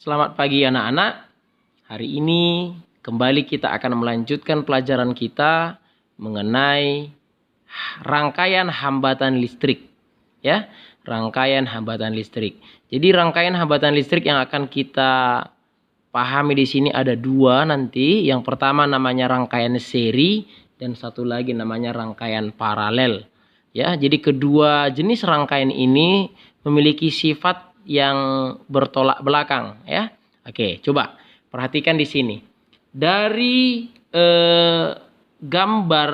Selamat pagi anak-anak. Hari ini kembali kita akan melanjutkan pelajaran kita mengenai rangkaian hambatan listrik. Ya, rangkaian hambatan listrik. Jadi rangkaian hambatan listrik yang akan kita pahami di sini ada dua nanti. Yang pertama namanya rangkaian seri dan satu lagi namanya rangkaian paralel. Ya, jadi kedua jenis rangkaian ini memiliki sifat yang bertolak belakang, ya. Oke, coba perhatikan di sini. Dari gambar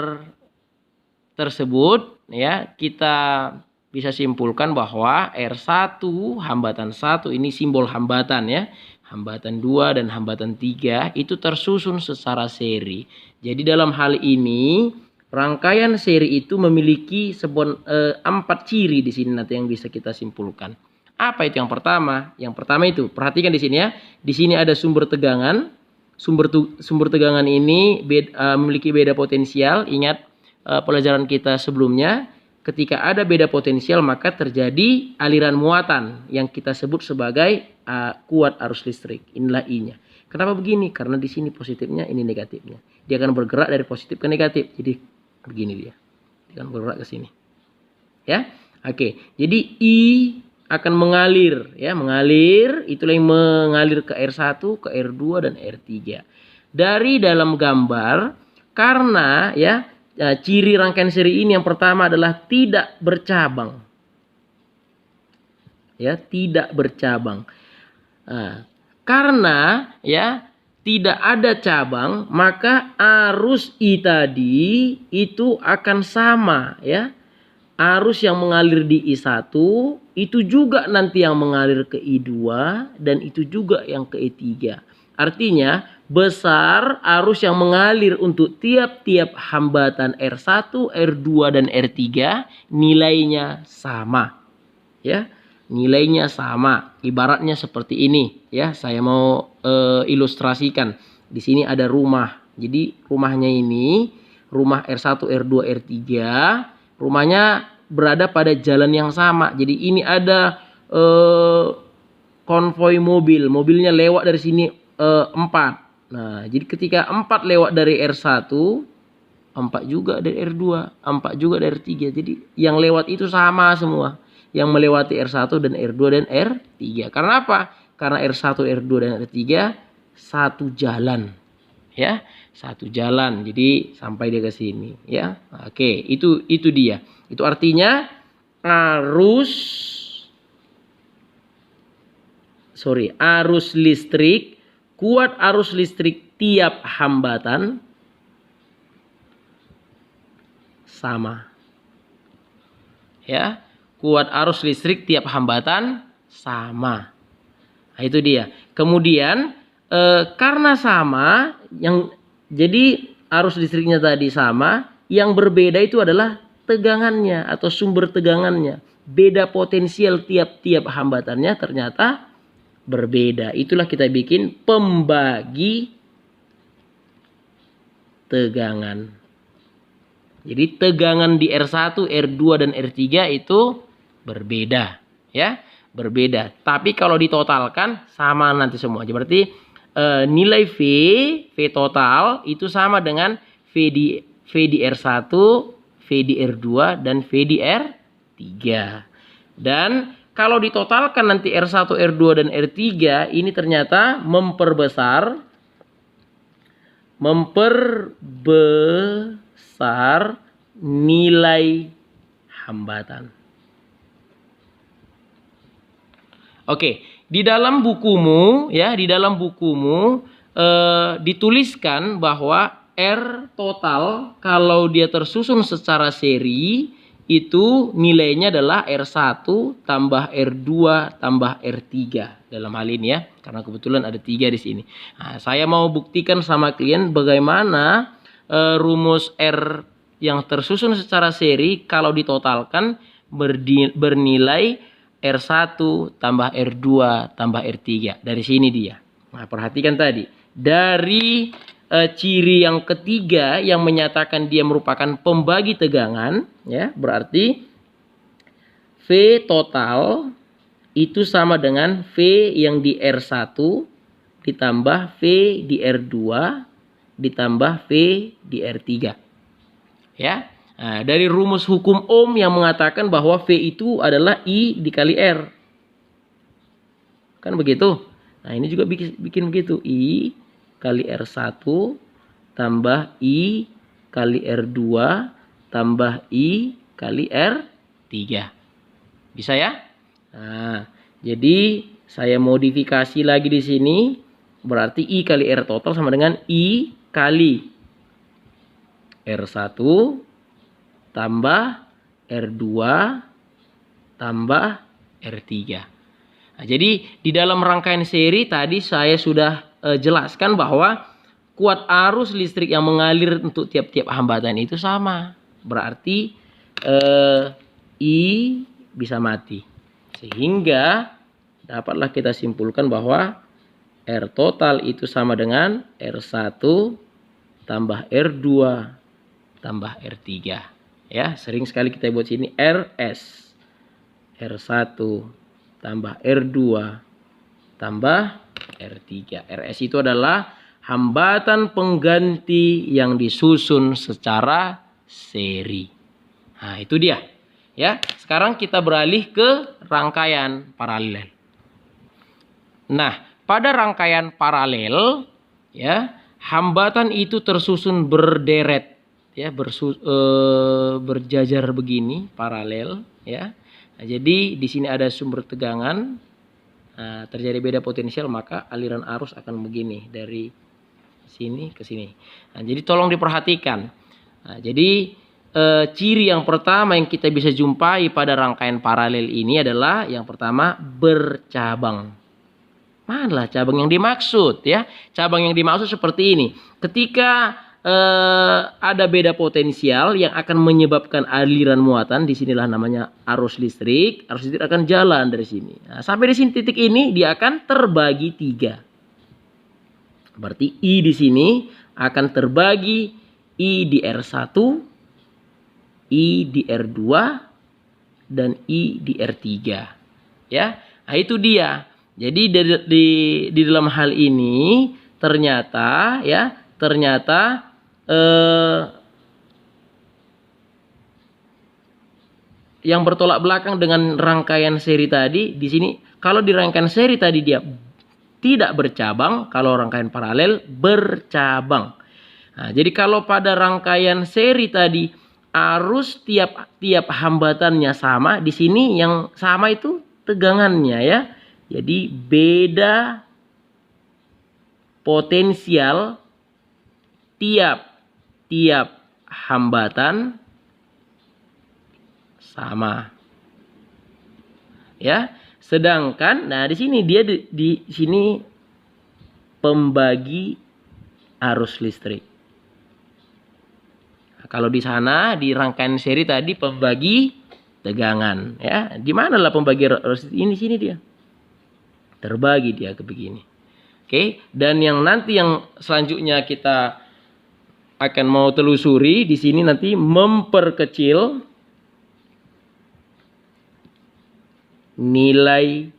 tersebut, ya, kita bisa simpulkan bahwa R1 hambatan 1 ini simbol hambatan, ya. Hambatan 2 dan hambatan 3 itu tersusun secara seri. Jadi dalam hal ini rangkaian seri itu memiliki 4 ciri di sini nanti yang bisa kita simpulkan. Apa itu yang pertama? Yang pertama itu, perhatikan di sini ya. Di sini ada sumber tegangan. Sumber tegangan ini memiliki beda potensial. Ingat pelajaran kita sebelumnya, ketika ada beda potensial maka terjadi aliran muatan yang kita sebut sebagai kuat arus listrik. Inilah I-nya. Kenapa begini? Karena di sini positifnya, ini negatifnya. Dia akan bergerak dari positif ke negatif. Jadi begini dia. Dia akan bergerak ke sini. Ya. Oke. Jadi I akan mengalir, ya, mengalir, itulah yang mengalir ke R1, ke R2 dan R3. Dari dalam gambar, karena ya ciri rangkaian seri ini yang pertama adalah tidak bercabang. Ya, tidak bercabang. Nah, karena ya tidak ada cabang, maka arus I tadi itu akan sama, ya. Arus yang mengalir di I1 itu juga nanti yang mengalir ke I2 dan itu juga yang ke I3. Artinya besar arus yang mengalir untuk tiap-tiap hambatan R1, R2 dan R3 nilainya sama. Ya, nilainya sama. Ibaratnya seperti ini, ya. Saya mau ilustrasikan. Di sini ada rumah. Jadi rumahnya ini rumah R1, R2, R3. Rumahnya berada pada jalan yang sama. Jadi ini ada konvoi mobil. Mobilnya lewat dari sini 4. Nah, jadi ketika 4 lewat dari R1, 4 juga dari R2, 4 juga dari R3. Jadi yang lewat itu sama semua. Yang melewati R1 dan R2 dan R3. Karena apa? Karena R1, R2 dan R3 satu jalan. Ya, satu jalan, jadi sampai dia ke sini, ya. Oke, itu dia. Itu artinya arus listrik, kuat arus listrik tiap hambatan sama. Ya, kuat arus listrik tiap hambatan sama. Nah, itu dia. Kemudian karena sama, jadi arus listriknya tadi sama, yang berbeda itu adalah tegangannya atau sumber tegangannya. Beda potensial tiap-tiap hambatannya ternyata berbeda. Itulah kita bikin pembagi tegangan. Jadi tegangan di R1, R2 dan R3 itu berbeda, ya, berbeda. Tapi kalau ditotalkan sama nanti semua. Berarti nilai V total itu sama dengan V di R1, V di R2, dan V di R3. Dan kalau ditotalkan nanti R1, R2, dan R3 ini ternyata memperbesar nilai hambatan. Oke, di dalam bukumu, ya, dituliskan bahwa R total kalau dia tersusun secara seri itu nilainya adalah R1 tambah R2 tambah R3 dalam hal ini, ya, karena kebetulan ada 3 di sini. Nah, saya mau buktikan sama kalian bagaimana rumus R yang tersusun secara seri kalau ditotalkan bernilai R1 tambah R2 tambah R3. Dari sini dia. Nah, perhatikan tadi. Dari ciri yang ketiga yang menyatakan dia merupakan pembagi tegangan, ya, berarti V total itu sama dengan V yang di R1 ditambah V di R2 ditambah V di R3. Ya. Nah, dari rumus hukum Ohm yang mengatakan bahwa V itu adalah I dikali R. Kan begitu? Nah, ini juga bikin begitu. I kali R1 tambah I kali R2 tambah I kali R3. Bisa ya? Nah, jadi saya modifikasi lagi di sini. Berarti I kali R total sama dengan I kali R1 tambah R2 tambah R3. Nah, jadi di dalam rangkaian seri tadi saya sudah jelaskan bahwa kuat arus listrik yang mengalir untuk tiap-tiap hambatan itu sama. Berarti I bisa mati. Sehingga dapatlah kita simpulkan bahwa R total itu sama dengan R1 tambah R2 tambah R3. Ya, sering sekali kita buat sini RS. R1 tambah R2 tambah R3. RS itu adalah hambatan pengganti yang disusun secara seri. Nah, itu dia. Ya, sekarang kita beralih ke rangkaian paralel. Nah, pada rangkaian paralel, ya, hambatan itu tersusun berderet, ya, berjajar begini, paralel, ya. Nah, jadi di sini ada sumber tegangan, terjadi beda potensial, maka aliran arus akan begini dari sini ke sini. Nah, jadi tolong diperhatikan. Nah, jadi ciri yang pertama yang kita bisa jumpai pada rangkaian paralel ini adalah yang pertama bercabang. Manalah cabang yang dimaksud, ya? Cabang yang dimaksud seperti ini. Ketika ada beda potensial yang akan menyebabkan aliran muatan, disinilah namanya arus listrik. Arus listrik akan jalan dari sini. Nah, sampai di sini titik ini dia akan terbagi 3. Berarti I di sini akan terbagi I di R1, I di R2 dan I di R3. Ya. Nah, itu dia. Jadi di dalam hal ini ternyata yang bertolak belakang dengan rangkaian seri tadi di sini, kalau di rangkaian seri tadi dia tidak bercabang, kalau rangkaian paralel bercabang. Nah, jadi kalau pada rangkaian seri tadi arus tiap hambatannya sama, di sini yang sama itu tegangannya, ya. Jadi beda potensial tiap hambatan sama. Ya, sedangkan nah di sini dia di sini pembagi arus listrik. Nah, kalau di sana di rangkaian seri tadi pembagi tegangan, ya. Di manalah pembagi arus ini, sini dia. Terbagi dia ke begini. Oke, dan yang nanti yang selanjutnya kita akan mau telusuri di sini nanti memperkecil nilai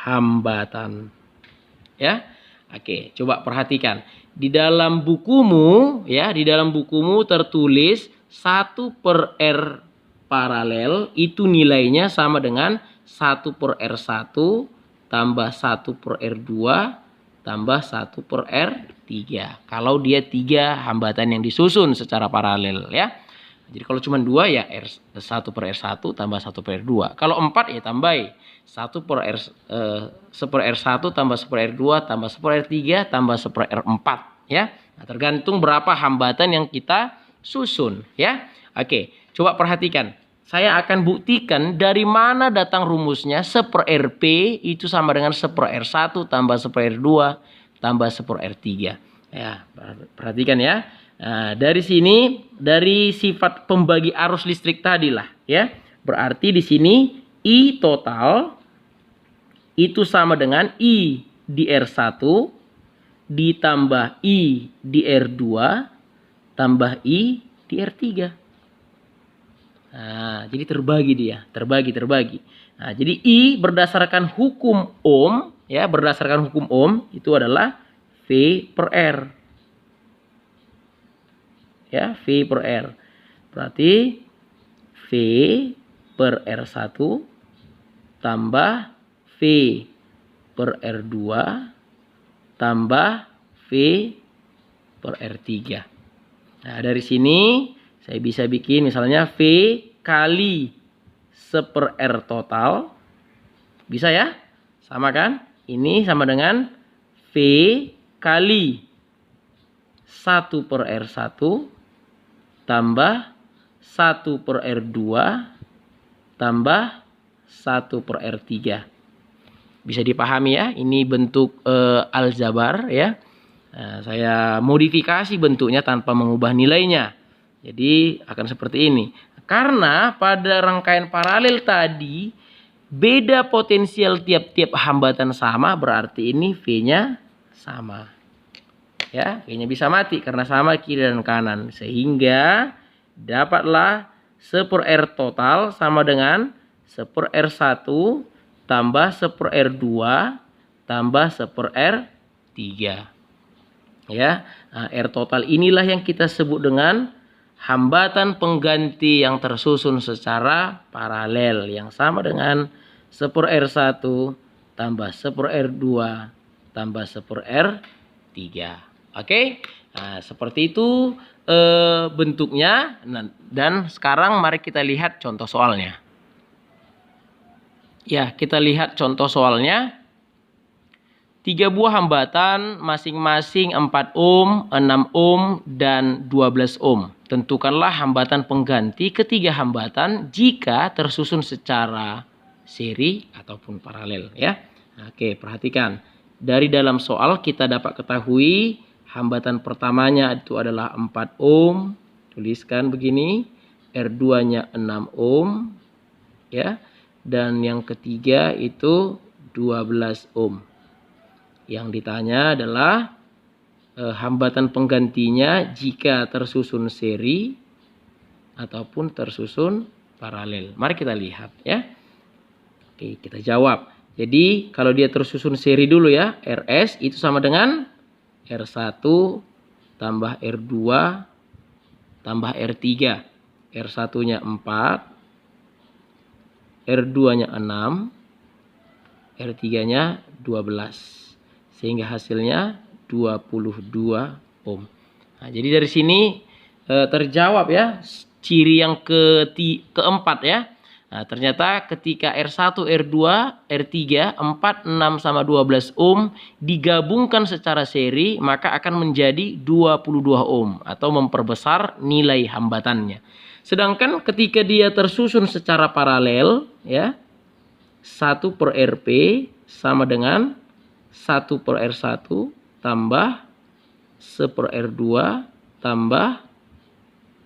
hambatan. Ya. Oke, coba perhatikan. Di dalam bukumu, ya, di dalam bukumu tertulis 1/R paralel itu nilainya sama dengan 1/R1 tambah 1/R2 tambah 1/R3. Kalau dia 3 hambatan yang disusun secara paralel, ya. Jadi kalau cuma 2 ya 1/R1 tambah 1/R2. Kalau 4 ya tambahin 1/R1 tambah 1/R2 tambah 1/R3 tambah 1/R4, ya. Nah, tergantung berapa hambatan yang kita susun, ya. Oke, coba perhatikan. Saya akan buktikan dari mana datang rumusnya 1/RP itu sama dengan 1/R1 tambah 1/R2 tambah 1/R3. Ya, perhatikan ya. Nah, dari sini dari sifat pembagi arus listrik tadi lah, ya. Berarti di sini I total itu sama dengan I di R1 ditambah I di R2 tambah I di R3. Nah, jadi terbagi dia, terbagi. Nah, jadi I berdasarkan hukum Ohm, ya, berdasarkan hukum Ohm itu adalah V per R. Ya, V per R. Berarti V per R1 tambah V per R2 tambah V per R3. Nah, dari sini saya bisa bikin misalnya V kali 1 R total. Bisa ya? Sama kan? Ini sama dengan V kali 1 per R1 tambah 1 per R2 tambah 1 per R3. Bisa dipahami ya? Ini bentuk aljabar ya. Nah, saya modifikasi bentuknya tanpa mengubah nilainya. Jadi akan seperti ini. Karena pada rangkaian paralel tadi beda potensial tiap-tiap hambatan sama, berarti ini V-nya sama. Ya, V-nya bisa mati karena sama kiri dan kanan. Sehingga dapatlah 1 per R total sama dengan 1 per R1 tambah 1 per R2 tambah 1 per R3. Ya, nah, R total inilah yang kita sebut dengan hambatan pengganti yang tersusun secara paralel, yang sama dengan 1 per R1 tambah 1 per R2 tambah 1 per R3. Oke, nah, seperti itu bentuknya. Dan sekarang mari kita lihat contoh soalnya. Ya, kita lihat contoh soalnya. 3 buah hambatan masing-masing 4 ohm, 6 ohm, dan 12 ohm. Tentukanlah hambatan pengganti ketiga hambatan jika tersusun secara seri ataupun paralel ya. Oke, perhatikan. Dari dalam soal kita dapat ketahui hambatan pertamanya itu adalah 4 ohm. Tuliskan begini, R2-nya 6 ohm ya. Dan yang ketiga itu 12 ohm. Yang ditanya adalah hambatan penggantinya jika tersusun seri ataupun tersusun paralel. Mari kita lihat ya. Oke, kita jawab. Jadi kalau dia tersusun seri dulu ya, RS itu sama dengan R1 tambah R2 tambah R3. R1-nya 4, R2-nya 6, R3-nya 12. Sehingga hasilnya 22 ohm. Nah, jadi dari sini terjawab ya ciri yang keempat ya. Nah, ternyata ketika R1, R2, R3, 4, 6 sama 12 ohm digabungkan secara seri, maka akan menjadi 22 ohm atau memperbesar nilai hambatannya. Sedangkan ketika dia tersusun secara paralel ya, 1 per Rp sama dengan 1 per R1 tambah 1 per R2 tambah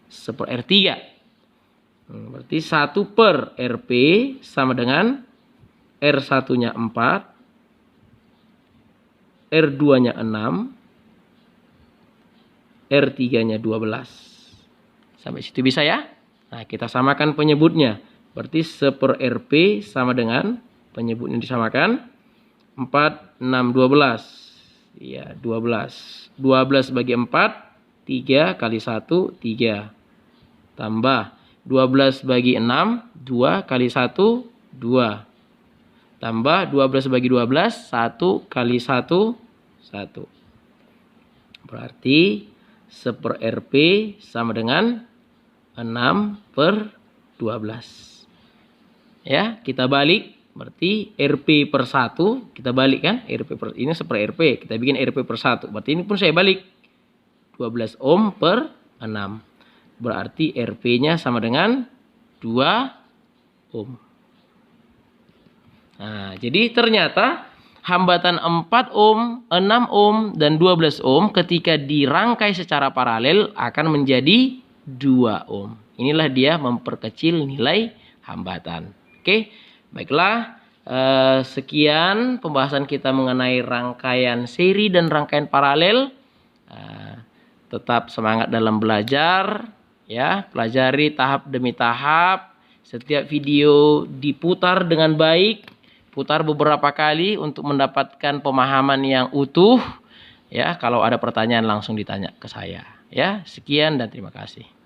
1 per R3. Berarti 1 per Rp sama dengan R1-nya 4, R2-nya 6, R3-nya 12. Sampai situ bisa ya? Nah, kita samakan penyebutnya. Berarti 1 per Rp sama dengan penyebutnya disamakan 4, 6, 12. Ya, 12. 12 bagi 4, 3 kali 1, 3. Tambah 12 bagi 6, 2 kali 1, 2. Tambah 12 bagi 12, 1 kali 1, 1. Berarti 1 per Rp sama dengan 6 per 12. Ya, kita balik. Berarti Rp per 1, kita balik kan? Ini 1 per Rp, kita bikin Rp per 1. Berarti ini pun saya balik. 12 ohm per 6. Berarti Rp-nya sama dengan 2 ohm. Nah, jadi ternyata hambatan 4 ohm, 6 ohm, dan 12 ohm ketika dirangkai secara paralel akan menjadi 2 ohm. Inilah dia memperkecil nilai hambatan. Oke, baiklah. Sekian pembahasan kita mengenai rangkaian seri dan rangkaian paralel. Tetap semangat dalam belajar. Ya, pelajari tahap demi tahap. Setiap video diputar dengan baik, putar beberapa kali untuk mendapatkan pemahaman yang utuh. Ya, kalau ada pertanyaan langsung ditanya ke saya. Ya, sekian dan terima kasih.